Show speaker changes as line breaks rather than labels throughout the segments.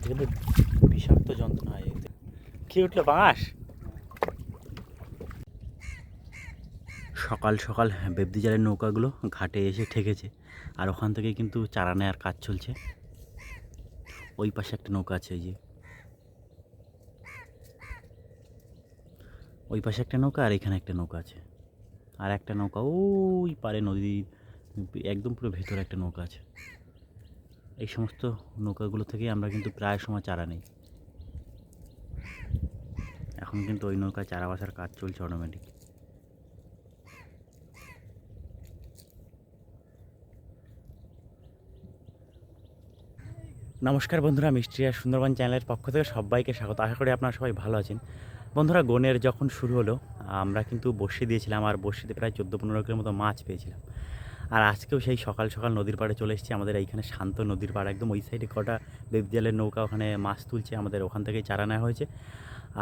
কিন্তু বিষাক্ত যন্ত্রণা হয়। কি উঠলো বাঁশ? সকাল সকাল বেবদি জালের নৌকাগুলো ঘাটে এসে ঠেকেছে, আর ওখান থেকে কিন্তু চারা নেওয়ার কাজ চলছে। ওই পাশে একটা নৌকা আছে, এই যে ওই পাশে একটা নৌকা, আর এখানে একটা নৌকা আছে, আর একটা নৌকা ওই পারে নদীর একদম পুরো ভেতরে একটা নৌকা আছে। এই সমস্ত নৌকাগুলো থেকে আমরা কিন্তু প্রায় সময় চারা নেই। এখন কিন্তু ওই নৌকায় চারা বাসার কাজ চলছে অটোমেটিক। নমস্কার বন্ধুরা, মিষ্টি আর সুন্দরবন চ্যানেলের পক্ষ থেকে সবাইকে স্বাগত। আশা করি আপনারা সবাই ভালো আছেন। বন্ধুরা, গনের যখন শুরু হলো আমরা কিন্তু বড়শি দিয়েছিলাম, আর বড়শিতে প্রায় 14-15 কিলোর মতো মাছ পেয়েছিলাম। আর আজকেও সেই সকাল সকাল নদীর পাড়ে চলে এসেছি। আমাদের এইখানে শান্ত নদীর পাড়, একদম ওই সাইডে কটা বেবজালের নৌকা ওখানে মাছ তুলছে, আমাদের ওখান থেকেই চারা নেওয়া হয়েছে।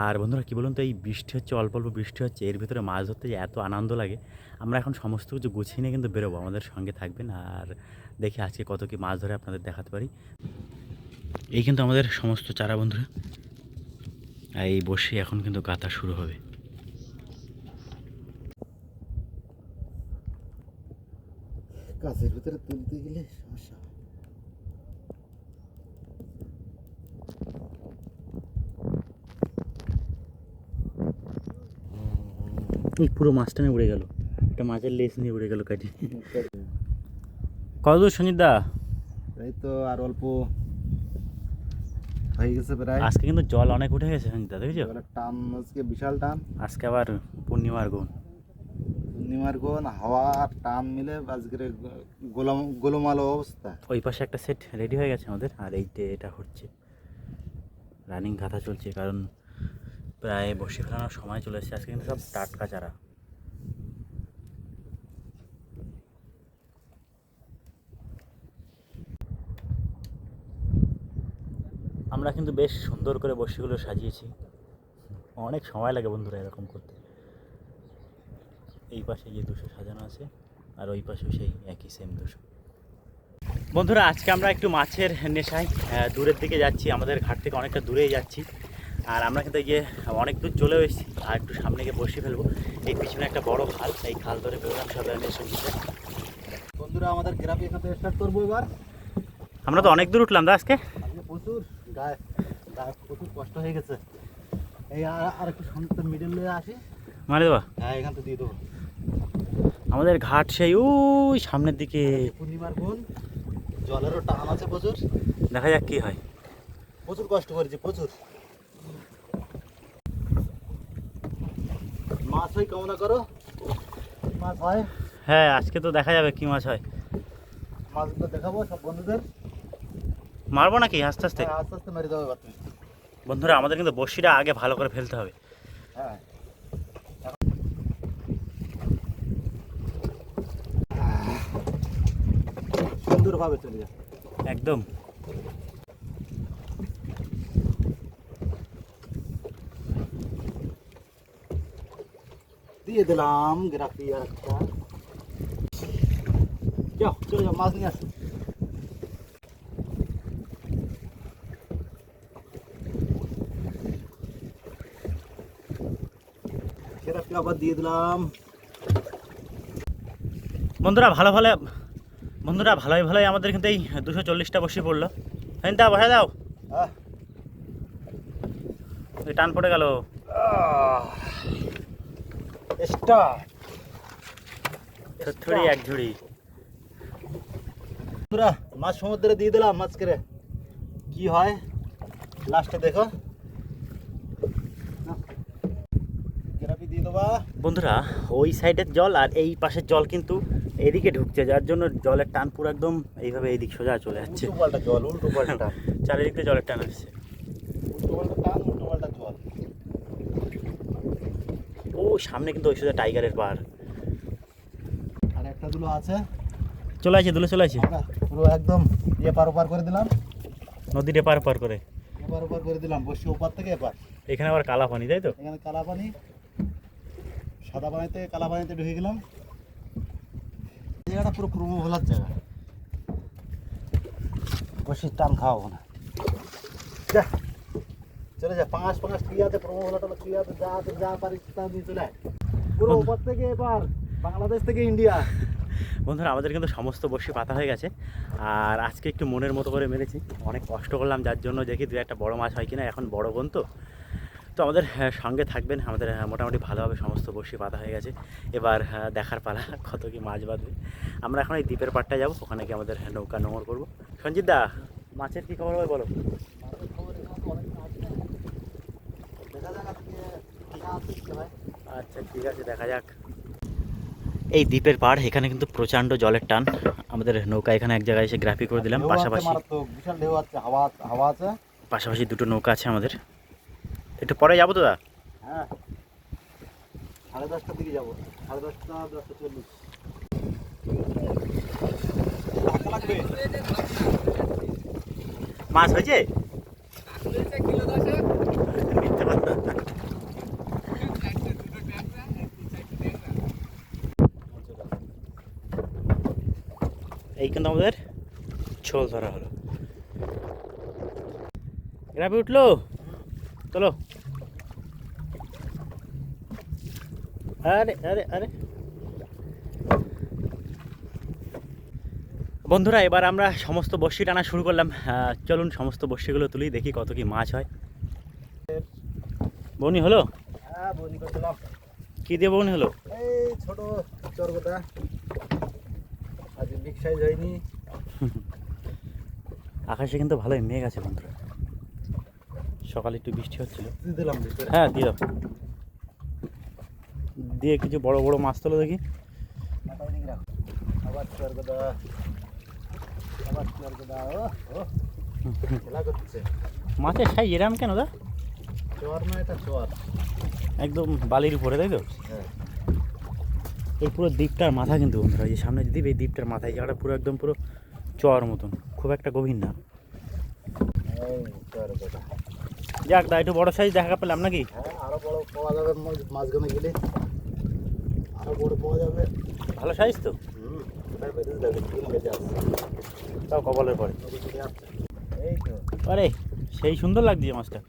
আর বন্ধুরা কী বলুন তো, এই বৃষ্টি হচ্ছে, অল্প অল্প বৃষ্টি হচ্ছে, এর ভিতরে মাছ ধরতে যে এত আনন্দ লাগে। আমরা এখন সমস্ত কিছু গুছিয়ে নিয়ে কিন্তু বেরোবো, আমাদের সঙ্গে থাকবেন। আর দেখি আজকে কত কী মাছ ধরে আপনাদের দেখাতে পারি। এই কিন্তু আমাদের সমস্ত চারা বন্ধুরা, আর এই বসে এখন কিন্তু গাঁথা শুরু হবে।
গাছের ভিতরে তুলতে গেলে সমস্যা।
এই পুরো মাছটা নিয়ে উড়ে গেল, একটা মাছের লেজ নিয়ে উড়ে গেল কাটি। কত দূর সঞ্জিতদা?
এই তো আর অল্প হয়ে গেছে প্রায়।
আজকে কিন্তু জল অনেক উঠে গেছে সঞ্জিতদা, দেখেছো?
জলের টান আজকে বিশাল টান।
আজকে আবার পূর্ণিমার গুণ।
পূর্ণিমার কোন হাওয়া আর টান মিলে আজকের গোলমালো অবস্থা।
ওই পাশে একটা সেট রেডি হয়ে গেছে আমাদের, আর এইতে এটা হচ্ছে রানিং গাঁথা চলছে, কারণ প্রায় বসে ফেলানোর সময় চলে এসেছে। আজকে কিন্তু সব টাটকা চারা। আমরা কিন্তু বেশ সুন্দর করে বড়শিগুলো সাজিয়েছি, অনেক সময় লাগে বন্ধুরা এরকম করতে। এই পাশে যে 200 সাজানো আছে, আর ওই পাশেও সেই একই সেম 200। বন্ধুরা, আজকে আমরা একটু মাছের নেশায় দূরের দিকে যাচ্ছি, আমাদের ঘাট থেকে অনেকটা দূরেই যাচ্ছি। আর আমরা কিন্তু এই যে অনেক দূর চলেও এসেছি, আর একটু সামনে গিয়ে বসে ফেলবো। এই পিছনে একটা বড় খাল, এই খাল ধরে বেরোলাম সব সঙ্গীতে।
বন্ধুরা, আমাদের গ্রাফি এখান থেকে স্টার্ট করবো এবার।
আমরা তো অনেক দূর উঠলাম দা আজকে
প্রচুর গায়ে গায়ে প্রচুর কষ্ট হয়ে গেছে। এই আর একটু সুন্দর মিডল হয়ে আসি,
মারে দেবা।
হ্যাঁ এখান থেকে দিয়ে দেবো।
আমাদের ঘাট সেই ওই সামনের দিকে।
পূর্ণিমার কোন জলেরও টান আছে প্রচুর।
দেখা যাক কি হয়।
প্রচুর কষ্ট করেছি, প্রচুর। মাছ হয় কামনা করো, মাছ হয়।
হ্যাঁ, আজকে তো দেখা যাবে কি মাছ হয়।
মাছগুলো দেখাবো সব বন্ধুদের।
মারবো নাকি আস্তে আস্তে?
হ্যাঁ, আস্তে আস্তে মেরে দেবো এবার তুমি।
বন্ধুরা, আমাদের কিন্তু বড়শিটা আগে ভালো করে ফেলতে হবে।
হ্যাঁ, সুন্দরভাবে চলে যায়
একদম।
দিয়ে দিলাম গ্রাফি আর একটা। যাও চলে যাও, মাছ নিয়ে আসো। গ্রাফি আবার দিয়ে দিলাম।
বন্ধুরা ভালোই ভালোই আমাদের কিন্তু এই 240টা বসে পড়লো। হ্যাঁ দা, বসা দাও।
আহ,
ওই টান পড়ে গেল।
স্টার্ট।
থরথরি এক ঝুড়ি।
বন্ধুরা, মাছ সমুদ্রে দিয়ে দিলাম, মাছ করে কি হয় লাস্টে দেখো। গ্রাফি দিয়ে দেবা।
বন্ধুরা, ওই সাইডের জল আর এই পাশের জল কিন্তু এদিকে ঢুকছে, যার জন্য জলের টান পুরো একদম এইভাবে এইদিক সোজা চলে যাচ্ছে।
উল্টো পাল্টা জল, উল্টো পাল্টা
চারিদিক দিয়ে জলের টান আসছে।
উল্টো পাল্টা টান, উল্টো পাল্টা জল।
ও সামনে কিন্তু ওই সোজা টাইগারের পাড়।
আর একটা দুলো আছে,
চলে আসছে, দুলে চলে আসছে।
পুরো একদম এপার ওপার করে দিলাম।
নদীর এপার ওপার করে।
এপার ওপার করে দিলাম, বসে ওপার থেকে এপার।
এখানে আবার কালা পানি, তাই তো?
এখানে কালা পানি, সাদা পানি থেকে কালা পানিতে ঢুকে গেলাম। জায়গাটা পুরো পুরো ভোলার জায়গা, বসে টান খাওয়াবো না। চলে যা, পাঁচ পাঁচ ঠিক আছে, প্রমোলা ঠিক আছে, যা পারিস তা নিয়ে চলে আয়। পুরো ওপর থেকে এবার বাংলাদেশ থেকে ইন্ডিয়া।
বন্ধুরা আমাদের কিন্তু সমস্ত বড়শি পাতা হয়ে গেছে, আর আজকে একটু মনের মতো করে মেরেছি, অনেক কষ্ট করলাম, যার জন্য দেখি দু একটা বড় মাছ হয় কিনা। এখন বড় বোন তো আমাদের সঙ্গে থাকবেন, আমাদের মোটামুটি ভালোভাবে সমস্ত বড়শি পাতা হয়ে গেছে। এবার দেখার পালা কত কি মাছ বাঁধবে। আমরা এখন এই দ্বীপের পাড়টায় যাবো, ওখানে গিয়ে আমাদের নৌকা নোঙর করবো। সঞ্জিত দা, মাছের কী খবর হবে বলো? আচ্ছা ঠিক আছে, দেখা যাক। এই দ্বীপের পাড়, এখানে কিন্তু প্রচণ্ড জলের টান। আমাদের নৌকা এখানে এক জায়গায় এসে গ্রাফি করে দিলাম, পাশাপাশি
বিশাল ঢেউ আছে, হাওয়া আছে।
পাশাপাশি দুটো নৌকা আছে আমাদের। একটু পরে যাবো তো দা?
হ্যাঁ, 10:30টার দিকে যাবো, 10:30টা 10:40।
মাছ হয়েছে? এই কিন্তু আমাদের ছোল ধরা হলো। গ্রাফি উঠলো, চলো। আরে আরে আরে বন্ধুরা, এবার আমরা সমস্ত বড়শি টানা শুরু করলাম। চলুন সমস্ত বড়শিগুলো তুলি, দেখি কত কি মাছ হয়। বনি হলো?
হ্যাঁ, বনি করছিলাম।
কি দিয়ে বনি হলো?
এই ছোট চরগোটা, আজ বিগ সাইজ হয়নি।
আকাশে কিন্তু ভালোই মেঘ আছে বন্ধুরা, সকালে একটু বৃষ্টি হচ্ছিল।
দিয়ে দিলাম ভিতরে।
হ্যাঁ দিয়ে দাও, দিয়ে কিছু বড় বড় মাছ তোলো দেখি।
মাথায় দিকে রাখো। আবার চরগোটা, আবার চরগোটা। ও খেলা করছে।
মাছের সাইজ এরাম কেন দা?
চর না, এটা চর।
একদম বালির উপরে, তাই তো?
হ্যাঁ,
এই পুরো দ্বীপটার মাথা কিন্তু বন্ধুরা, এই যে সামনে দ্বীপ, এই দ্বীপটার মাথা, এই জায়গাটা পুরো একদম পুরো চর মতন, খুব একটা গভীর না।
এই চরগোটা।
যাক দা, একটু বড় সাইজ দেখা পেলাম নাকি?
হ্যাঁ, আরো বড় পাওয়া যাবে মাঝখানে গেলে, আরো বড় পাওয়া যাবে।
ভালো সাইজ তো?
কোথায় বেঁধে যাবে, তিন বেঁধে আসছে।
তাও কপালের পরে।
এই তো।
আরে সেই সুন্দর লাগছে মাছটা।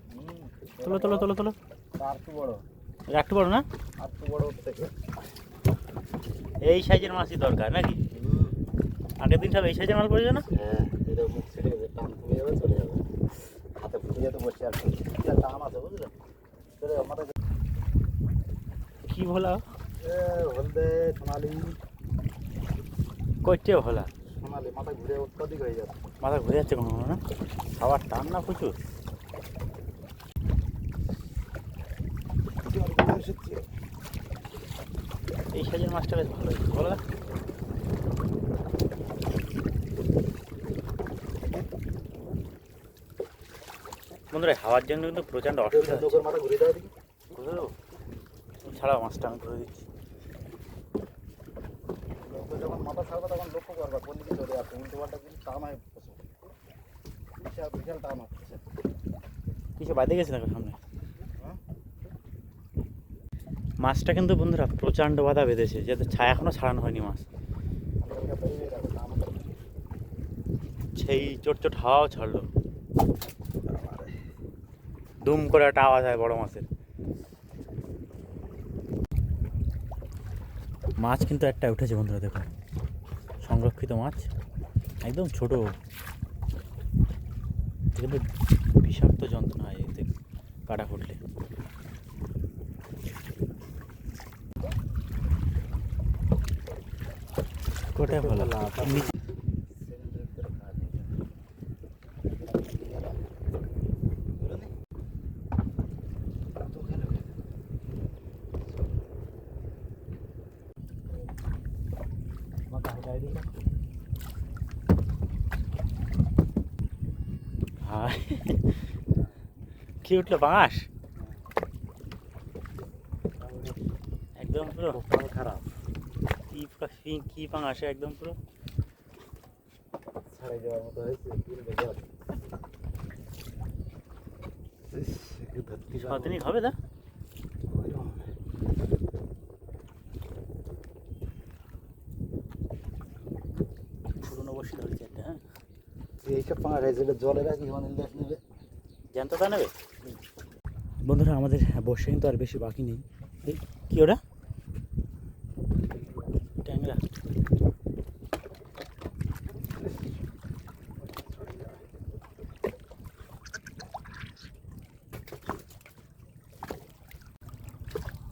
তোলো তোলো তোলো তোলো।
আর তো বড়,
এটা একটু বড় না?
আর তো বড় থেকে।
এই সাইজের মাছই দরকার নাকি? আগের দিন সব এই সাইজের মাছ পড়েছে না?
হ্যাঁ, এটা মুখ ছেড়ে যাবে, টান কমে যাবে, চলে যাবে। হাতে ফুটে যেতে বসে আর কি। এটা টান আছে, বুঝলে? চলে যাবে মাথা।
কি ভোলা?
হলদে সোনালি,
করছে ভোলা?
সোনালি মাথা ঘুরে অত্যাধিক হয়ে যাবে।
মাথা ঘুরে যাচ্ছে কোনো না? খাবার টান না প্রচুর। এই সাইজের মাছটা বেশ ভালো হয়েছে, বলো? বন্ধুরা, হাওয়ার জন্য কিন্তু প্রচণ্ড অসুবিধা হচ্ছে।
লোকের মাথা ঘুরে দেওয়া দিকে।
ঘুরে দেবো? ছাড়াও মাছটা আমি ঘুরে দিচ্ছি।
লোকে যখন মাথা ছাড়বে তখন লক্ষ্য করবা কোন দিকে চলে আসছে, উল্টো পাল্টা কিন্তু টান হয় প্রচুর। বিশাল বিশাল টান হচ্ছে।
কিছু বাদে গেছে দেখো সামনে।
হ্যাঁ,
মাছটা কিন্তু বন্ধুরা প্রচণ্ড বাধা বেঁধেছে, যাতে ছায়া এখনো ছাড়ানো হয়নি মাছ।
হালকা বেরিয়ে যাবে টান।
সেই চোট চোট হাওয়াও ছাড়লো, দুম করে একটা আওয়াজ হয় বড় মাছের। মাছ কিন্তু একটা উঠেছে বন্ধুরা, দেখো, সংরক্ষিত মাছ, একদম ছোট, কিন্তু বিষাক্ত যন্ত্রণা হয় এতে কাটা ফুটলে। কোটায় ভালো নিচে। হ্যাঁ, কি উঠলো? পাঙাশ একদম পুরো
খারাপ।
কি পাঙাশে একদম পুরো
ছাড়াই যাওয়ার মতো হয়েছে।
সদিনই হবে দা। পুরোনো বসে ধরেছে একটা। হ্যাঁ,
এইসব পাঙা খাইছে, জলে রাখি মানে নেবে।
জ্যান্ত তা নেবে? বন্ধুরা আমাদের বর্ষা কিন্তু আর বেশি বাকি নেই। এই কি ওটা ট্যাংরা?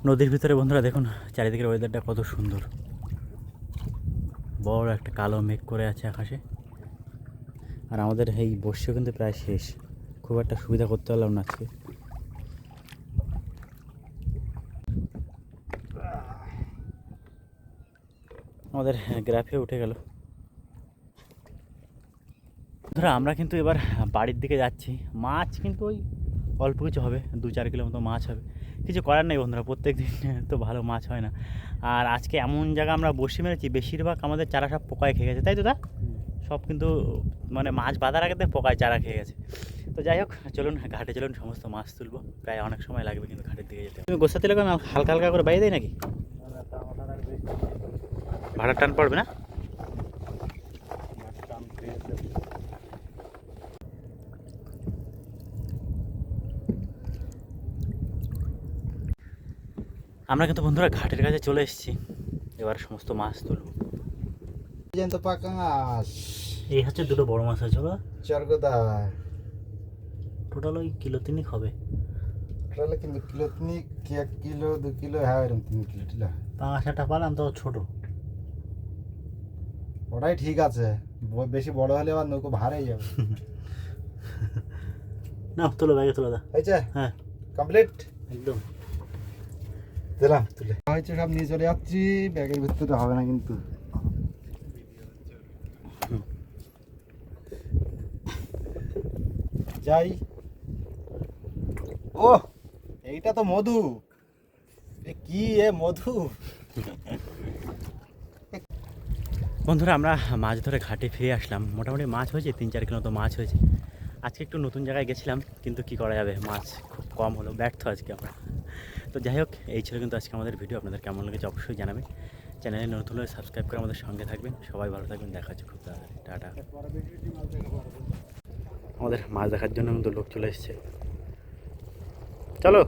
নদীর ভিতরে বন্ধুরা দেখুন চারিদিকের ওয়েদারটা কত সুন্দর, বড় একটা কালো মেঘ করে আছে আকাশে। আর আমাদের এই বর্ষা কিন্তু প্রায় শেষ, খুব একটা সুবিধা করতে পারলাম না আজকে। আমাদের গ্রাফে উঠে গেল। ধরো আমরা কিন্তু এবার বাড়ির দিকে যাচ্ছি। মাছ কিন্তু ওই অল্প কিছু হবে, 2-4 কিলো মতো মাছ হবে। কিছু করার নেই বন্ধুরা, প্রত্যেক দিন তো ভালো মাছ হয় না। আর আজকে এমন জায়গা আমরা বসে মেরেছি, বেশিরভাগ আমাদের চারা সব পোকায় খেয়ে গেছে, তাই তো দা? সব কিন্তু মানে মাছ বাঁধার আগে পোকায় চারা খেয়ে গেছে। তো যাই হোক, চলুন ঘাটে চলুন, সমস্ত মাছ তুলবো। প্রায় অনেক সময় লাগবে কিন্তু ঘাটের দিকে যেতে। তুমি গোসাতে লাগবে হালকা হালকা করে বাইরে দেয় নাকি? ভাড়ার টান পড়বে না? আমরা কিন্তু বন্ধুরা ঘাটের কাছে চলে এসেছি, এবার সমস্ত মাছ তুলবো।
জ্যান্ত পাকাস
এই হচ্ছে দুটো বড় মাছ আছে,
চরগদা
টোটাল ওই কিলো 3 হবে।
তাহলে কিন্তু কিলো 1 কিলো 2 কিলো হ্যাঁ এরকম 3 কিলো টিলা।
পাঁচটা পালাম তো ছোট।
ওটাই ঠিক আছে, বেশি বড় হলে আবার নৌকো ভাড়াই যাবে।
না তোলো, ব্যাগে তোলো দা।
হয়েছে?
হ্যাঁ
কমপ্লিট
একদম।
দিলাম তুলে হয়েছে, সব নিয়ে চলে যাচ্ছি। ব্যাগের ভিতরে হবে না কিন্তু। যাই। ও এইটা তো মধু, কি মধু।
বন্ধুরা আমরা মাছ ধরে ঘাটে ফিরে আসলাম। মোটামুটি মাছ হয়েছে 3-4 কিলো মতো মাছ হয়েছে। আজকে একটু নতুন জায়গায় গেছিলাম, কিন্তু কি করা যাবে, মাছ খুব কম হলো, ব্যর্থ আজকে আমরা। তো যাই হোক, এই ছিল কিন্তু আজকে আমাদের ভিডিও। আপনাদের কেমন লেগেছে অবশ্যই জানাবেন। চ্যানেলে নতুন হলে সাবস্ক্রাইব করে আমাদের সঙ্গে থাকবেন। সবাই ভালো থাকবেন, দেখা হচ্ছে খুব তাড়াতাড়ি। টাটা। আমাদের মাছ দেখার জন্য কিন্তু লোক চলে এসছে, চলো।